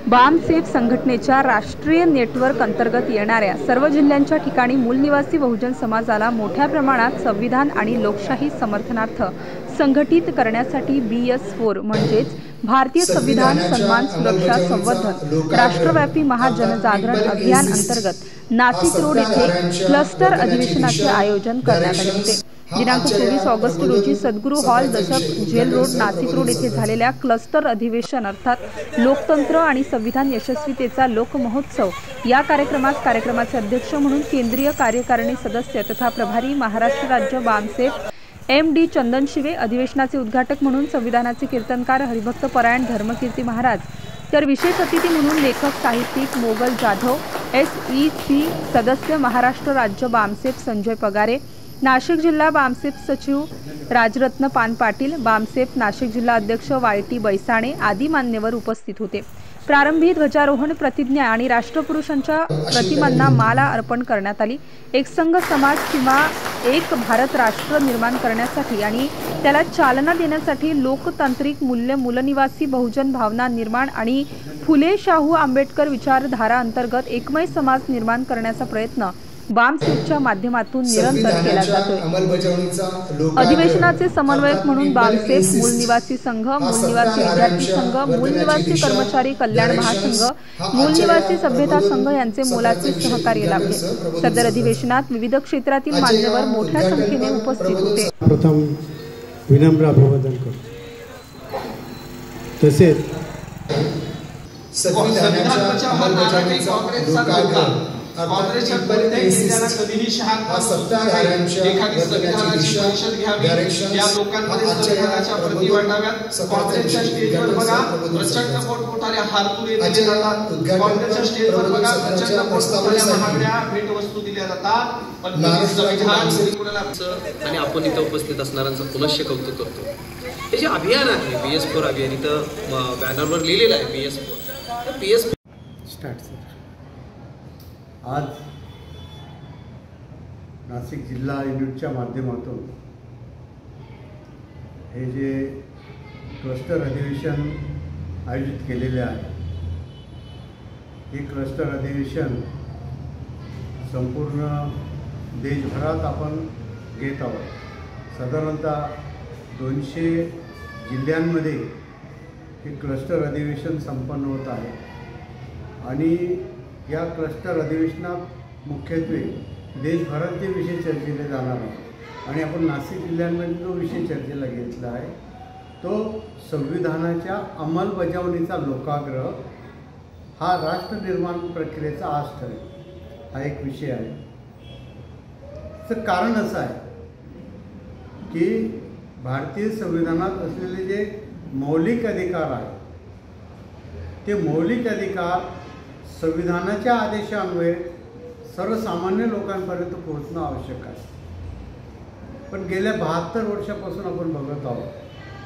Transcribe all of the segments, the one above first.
बामसेफ संघटनेच्या राष्ट्रीय नेटवर्क अंतर्गत येणाऱ्या सर्व जिल्ह्यांच्या ठिकाणी मूलनिवासी बहुजन समाजाला मोठ्या प्रमाणात संविधान आणि लोकशाही समर्थनार्थ संघटित करण्यासाठी BS4 म्हणजेच भारतीय संविधान सन्मान सुरक्षा संवर्धन राष्ट्रव्यापी महाजनजागरण अभियान अंतर्गत नाशिक रोड येथे क्लस्टर अधिवेशनाचे आयोजन करण्यात आले होते। दिनांक 24 ऑगस्ट रोजी सद्गुरू हॉल दशक जेल रोड नाशिक रोड येथे झालेल्या क्लस्टर अधिवेशन अर्थात लोकतंत्र आणि संविधान यशस्वीतेचा लोकमहोत्सव या कार्यक्रमाचे अध्यक्ष म्हणून केंद्रीय कार्यकारिणी सदस्य तथा प्रभारी महाराष्ट्र राज्य बामसेफ MD चंदनशिवे, अधिवेशनाचे उद्घाटक म्हणून संविधानाचे कीर्तनकार हरिभक्त परायण धर्मकीर्ती महाराज, तर विशेष अतिथी म्हणून लेखक साहित्यिक मोगल जाधव, SEC सदस्य महाराष्ट्र राज्य बामसेफ संजय पगारे, नाशिक जिल्हा बामसेफ सचिव राजरत्न पान पाटील, बामसेफ नाशिक जिल्हा अध्यक्ष YT बैसाणे आदी मान्यवर उपस्थित होते। प्रारंभी ध्वजारोहण, प्रतिज्ञा आणि राष्ट्रपुरुषांच्या प्रतिमांना माला अर्पण करण्यात आली। एक संघ समाज किंवा एक भारत राष्ट्र निर्माण करण्यासाठी आणि त्याला चालना देण्यासाठी लोकतांत्रिक मूल्य, मूलनिवासी बहुजन भावना निर्माण आणि फुले शाहू आंबेडकर विचारधारा अंतर्गत एकमय समाज निर्माण करण्याचा प्रयत्न बामसेफच्या माध्यमातून निरंतर केला जातोय। अधिवेशनाचे समन्वयक म्हणून बामसेफ मूलनिवासी संघ, मूलनिवासी विद्यार्थी संघ, मूलनिवासी कर्मचारी कल्याण महासंघ, मूलनिवासी सभ्यता संघ यांचे मोलाचे सहकार्य लाभले। सदर अधिवेशनात विविध क्षेत्रातील मान्यवर मोठ्या संख्येने उपस्थित होते। प्रथम विनम्र अभिवादन करतो। तसेच संविधानाच्या अंमलबजावणीचा काँग्रेसच्या परित्याग कधीही शहाणपणा सत्ताधाऱ्यांच्या एखादी संविधानाची परिषद घ्यावी, या लोकांमध्ये संविधानाच्या प्रती वाटाव्यात। काँग्रेसच्या स्टेजवर बघा प्रचंड मोठमोठाल्या हारतुरे दिले जातात, काँग्रेसच्या स्टेजवर बघा प्रचंड मोठमोठाल्या महागड्या भेटवस्तू दिल्या जातात, पण संविधान आणि आपण इथं उपस्थित असणाऱ्यांचं पुनश्च कौतुक करतो। हे जे अभियान आहे BS4 अभियान, इथं बॅनरवर लिहिलेलं आहे BS4 स्टार्ट। आज नाशिक जिल्हा युनिटच्या माध्यमातून हे जे क्लस्टर अधिवेशन आयोजित केलेले आहे, हे क्लस्टर अधिवेशन संपूर्ण देशभरात आपण घेत आहोत। साधारणतः 200 जिल्ह्यांमध्ये हे क्लस्टर अधिवेशन संपन्न होत आहे आणि या क्लस्टर अधिवेशनात मुख्यत्वे देशभराचे विषय चर्चेले जाणार आहे आणि आपण नाशिक जिल्ह्यामध्ये जो विषय चर्चेला घेतला आहे तो संविधानाच्या अंमलबजावणीचा लोकाग्रह हा राष्ट्र निर्माण प्रक्रियेचा आज ठरेल, हा एक विषय आहे। त्याचं कारण असं आहे की भारतीय संविधानात असलेले जे मौलिक अधिकार आहेत ते मौलिक अधिकार संविधानाच्या आदेशान्वये सर्वसामान्य लोकांपर्यंत पोहोचणं आवश्यक आहे। पण गेल्या 72 वर्षापासून आपण बघत आहोत,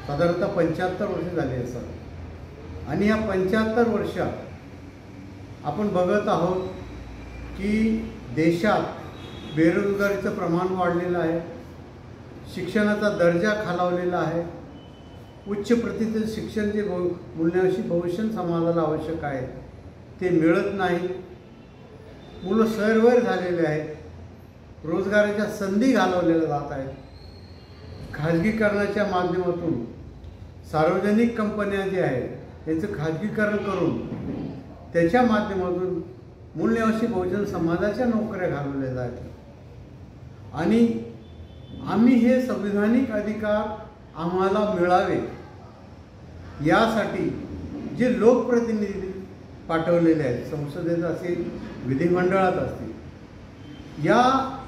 साधारणतः 75 वर्ष झाली असतात आणि या 75 वर्षात आपण बघत आहोत की देशात बेरोजगारीचं प्रमाण वाढलेलं आहे, शिक्षणाचा दर्जा खालावलेला आहे, उच्च प्रतीचं शिक्षण जे मूलनिवासी बहुजन समाजाला आवश्यक आहे ते मिळत नाही, मुलं सैरवैर झालेले आहेत, रोजगाराच्या संधी घालवलेल्या जात आहेत, खाजगीकरणाच्या माध्यमातून सार्वजनिक कंपन्या ज्या आहेत त्यांचं खाजगीकरण करून त्याच्या माध्यमातून मूलनिवासी बहुजन समाजाच्या नोकऱ्या घालवल्या जातात आणि आम्ही हे संविधानिक अधिकार आम्हाला मिळावे यासाठी जे लोकप्रतिनिधी पाठवलेले आहेत, संसदेत असेल विधिमंडळात असतील, या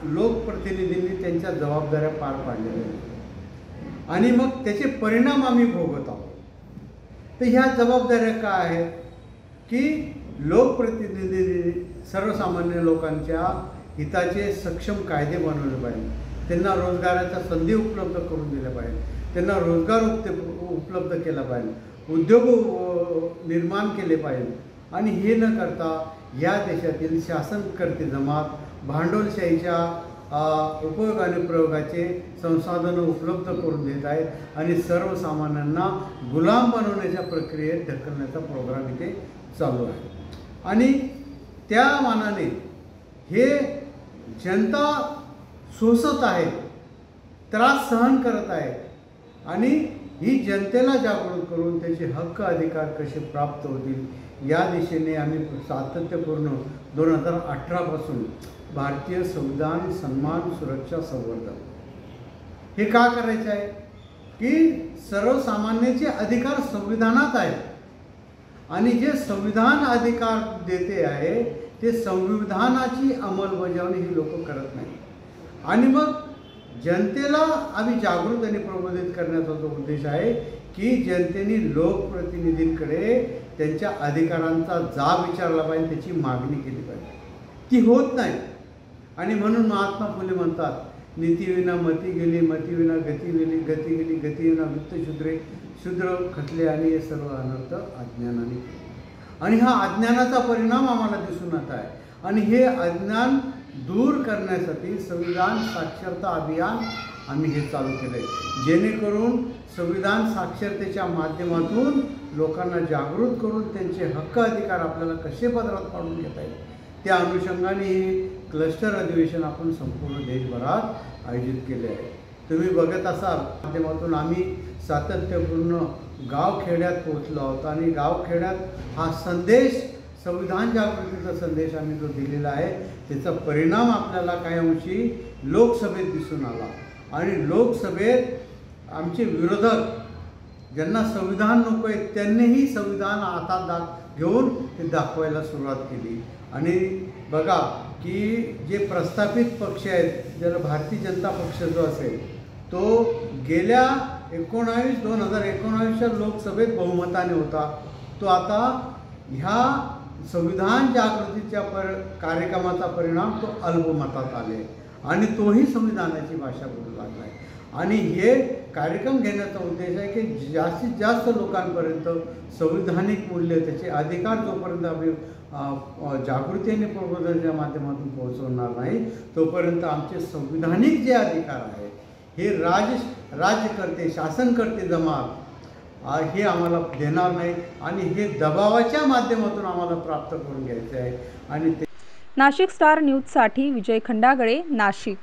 लोकप्रतिनिधींनी त्यांच्या जबाबदाऱ्या पार पाडलेल्या आहेत आणि मग त्याचे परिणाम आम्ही भोगत आहोत। तर ह्या जबाबदाऱ्या काय आहेत की लोकप्रतिनिधी सर्वसामान्य लोकांच्या हिताचे सक्षम कायदे बनवले पाहिजे, त्यांना रोजगाराच्या संधी उपलब्ध करून दिल्या पाहिजे, त्यांना रोजगार उपलब्ध केला पाहिजे, उद्योग निर्माण केले पाहिजे आणि हे न करता या देशातील शासनकर्ते जमात भांडवलशाहीच्या उपयोग आणि प्रयोगाचे संसाधनं उपलब्ध करून देत आहेत आणि सर्वसामान्यांना गुलाम बनवण्याच्या प्रक्रियेत ढकलण्याचा प्रोग्राम इथे चालू आहे. आणि त्या मानाने हे जनता सोसत आहे, त्रास सहन करत आहे आणि ही जनतेला जागृत करून त्याचे हक्क अधिकार कसे प्राप्त होतील या दिशेने आम्ही सातत्यपूर्ण 2018 पासून भारतीय संविधान सन्मान सुरक्षा संवर्धन हे का करायचे आहे की सर्वसामान्याचे अधिकार संविधानात आहेत आणि जे संविधान अधिकार देते आहे ते संविधानाची अंमलबजावणी ही लोक करत नाही. आणि मग जनतेला आम्ही जागृत आणि प्रबोधित करण्याचा जो उद्देश आहे की जनतेने लोकप्रतिनिधींकडे त्यांच्या अधिकारांचा जाब विचारला पाहिजे, त्याची मागणी केली पाहिजे. ती होत नाही. आणि म्हणून महात्मा फुले म्हणतात नीतीविना मती गेली, मतीविना गती गेली, गती गेली, गतीविना वित्त शूद्रे, शूद्र खटले आणि हे सर्व अनर्थ अज्ञानाने केले. आणि हा अज्ञानाचा परिणाम आम्हाला दिसून येत आहे. आणि हे अज्ञान दूर करण्यासाठी संविधान साक्षरता अभियान आम्ही हे चालू केलं आहे, जेणेकरून संविधान साक्षरतेच्या माध्यमातून लोकांना जागृत करून त्यांचे हक्क अधिकार आपल्याला कसे पदरात पाडून घेता येईल त्या अनुषंगाने हे क्लस्टर अधिवेशन आपण संपूर्ण देशभरात आयोजित केले आहे. तुम्ही बघत असाल माध्यमातून आम्ही सातत्यपूर्ण गावखेड्यात पोहोचलो आहोत आणि गावखेड्यात हा संदेश संविधान जागृतीचा संदेश आम्ही जो दिलेला आहे त्याचा परिणाम आपल्याला काही अंशी लोकसभेत दिसून आला. आणि लोकसभेत आमचे विरोधक ज्यांना संविधान नको आहे त्यांनीही संविधान हातात घेऊन ते दाखवायला सुरुवात केली. आणि बघा की जे प्रस्थापित पक्ष आहेत, ज्याला भारतीय जनता पक्ष जो असेल तो गेल्या 2019च्या लोकसभेत बहुमताने होता, तो आता ह्या संविधान जागृतीच्या कार्यक्रमाचा परिणाम तो अल्पमतात आले आणि तोही संविधानाची भाषा बोलू लागला आहे. आणि हे कार्यक्रम घेण्याचा उद्देश आहे की जास्तीत जास्त लोकांपर्यंत संविधानिक मूल्य त्याचे अधिकार जोपर्यंत आम्ही जागृती आणि प्रबोधनाच्या माध्यमातून पोहोचवणार नाही तोपर्यंत आमचे संविधानिक जे अधिकार आहे हे राज्यकर्ते शासनकर्ते जमात हे आम्हाला देणार नाही आणि हे दबावाच्या माध्यमातून आम्हाला प्राप्त करून घ्यायचे आहे. आणि ते नाशिक स्टार न्यूजसाठी विजय खंडागळे, नाशिक.